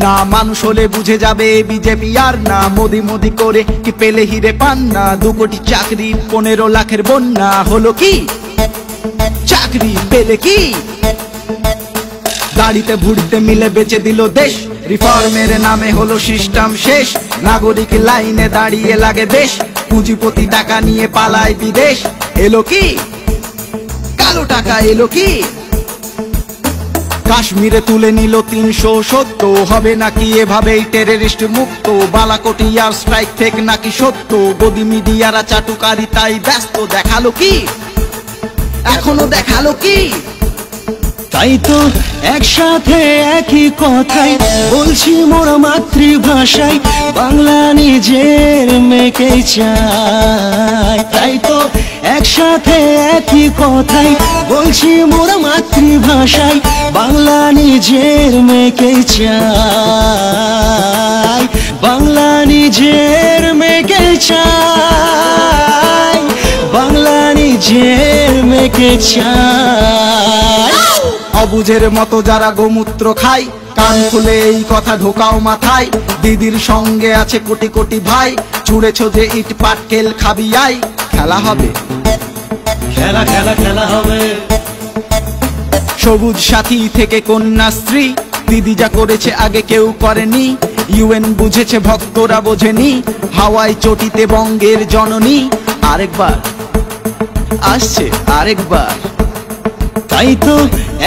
না মানুষ হলে বুঝে যাবে বিজেপি আর না, মোদি মোদি করে কি পেলে হিরে পান না। 2 কোটি চাকরি 15 লাখের বন্যা, হলো কি চাকরি পেলে কি? গাড়িতে ভুড়িতে মিলে বেচে দিল দেশ, রিফর্মের নামে হলো সিস্টেম শেষ। নাগরিক লাইনে দাঁড়িয়ে লাগে বেশ, পুঁজিপতি টাকা নিয়ে পালায় বিদেশ। এলো কি কালো টাকা, এলো কি? কাশ্মীরে তুলে নিল 370, হবে নাকি এভাবেই টেররিস্ট মুক্ত? বালাকোট এয়ার স্ট্রাইক ফেক নাকি সত্য? গদি মিডিয়ারা চাটুকারি তাই ব্যস্ত, দেখালো কি এখনো দেখালো কি? তাই তো একসাথে একই কথাই বলছি মোরা মাতৃভাষায়, বাংলা নিজের মেয়েকে চাই। তাই তো একসাথে একই কথাই বলছি মোরা মাতৃভাষায়, বাংলা নিজের মেয়েকে চাই। বাংলা নিজের মেয়েকে চাই, বাংলা নিজের মেয়েকে চাই। অবুঝের মতো যারা গোমূত্র খায়, কান খুলে এই কথা ঢোকাও মাথায়। দিদির সঙ্গে আছে কোটি কোটি ভাই, ছুঁড়েছ যে ইট পাটকেল খাবি আই। খেলা হবে খেলা খেলা খেলা হবে। সবুজ সাথী থেকে কন্যাশ্রী, দিদি যা করেছে আগে কেউ করেনি। ইউএন বুঝেছে ভক্তরা বোঝেনি, হাওয়াই চটিতে বঙ্গের জননী। আরেকবার আসছে আরেকবার। তাই তো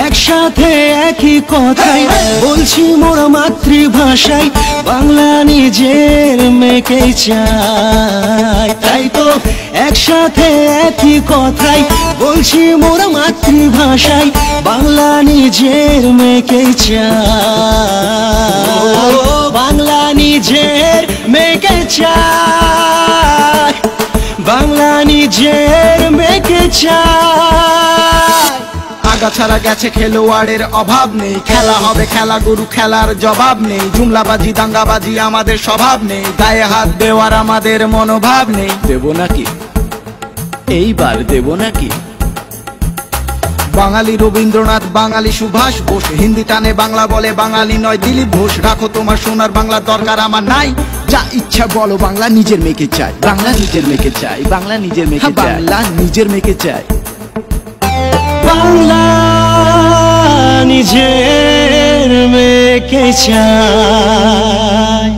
একসাথে একই কথাই বলছি মোরা মাতৃভাষায়, বাংলা নিজের মেয়েকে চাই। তাই তো একসাথে একই কথাই বলছি মোরা মাতৃভাষায়, বাংলা নিজের মেয়েকে চাই। বাংলা নিজের মেয়েকে চাই, বাংলা নিজের মেয়েকে চাই। আগাছাড়া গেছে খেলোয়াড়ের অভাব নেই, খেলা হবে খেলা গরু খেলার জবাব নেই। জুমলাবাজি দাঙ্গাবাজি আমাদের স্বভাব নেই, গায়ে হাত দেওয়ার আমাদের মনোভাব নেই। দেব নাকি এইবার দেব নাকি? বাঙালি রবীন্দ্রনাথ, বাঙালি সুভাষ বোস, হিন্দি টানে বাংলা বলে বাঙালি নয় দিলীপ ঘোষ। রাখো তোমার সোনার বাংলার দরকার আমার নাই, যা ইচ্ছা বলো বাংলা নিজের মেয়েকে চাই। বাংলা নিজের মেয়েকে চাই, বাংলা নিজের মেয়েকে চাই, বাংলা নিজের মেয়েকে চাই। বাংলা নিজের মেয়েকে চাই।